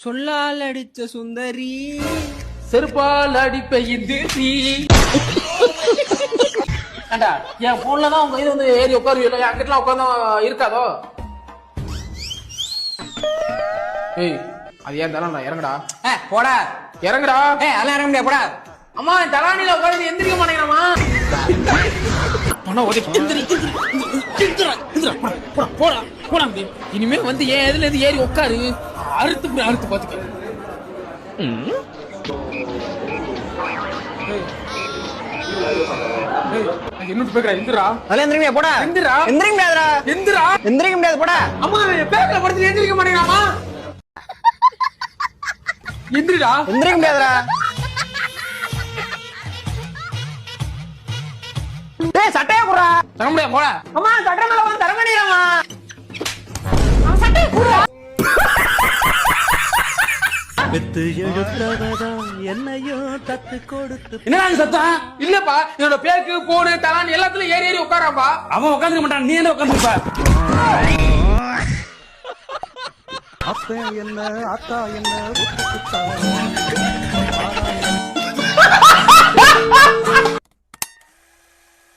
சொல்லால் அடிச்ச சுந்தரி செருப்பால் அடிப்ப இந்திரி. ஏண்டா என் போன்ல தான் உங்க இது வந்து ஏறி உட்காருவீங்களா? என் கிட்ட உட்காந்து இருக்காதோ? ஏய் அது ஏன் தலான்டா? இறங்குடா. போடா. இறங்குடா. அதெல்லாம் இறங்க முடியாது. போடா. அம்மா தலானில உட்காந்து எந்திரிக்க மாட்டேங்கிறாமா? இனிமே வந்து ஏன் எதுல இருந்து ஏறி உட்காரு. அறுத்து பாத்துக்க. என்ன பேக்குறா? எந்திரா. அதெல்லாம் எந்திரிக்க போடா. எந்திரா. எந்திரிக்க முடியாதுடா. எந்திரா. எந்திரிக்க முடியாது. போடா. அம்மா பேக்ல படுத்து எந்திரிக்க மாட்டேங்கிறாமா? எந்திரிடா. எந்திரிக்க முடியாதுடா. டேய் சட்டைய குடுறா. தர முடியாது. போடா. அம்மா சட்டை மேல வந்து தர மாட்டேங்கறாமா? சட்டைய குடுறா. பெத்து எடுத்தவதா என்னையும் தத்து கொடுத்து. என்னடா சத்தம்? இல்லப்பா என்னோட பேக்கு போனு தலான் எல்லாத்துலயும் ஏறி ஏறி உட்காராப்பா. அவன் உட்காந்துக்க மாட்டான், நீ என்ன உட்காந்துருப்ப? அப்ப என்ன அத்தா என்ன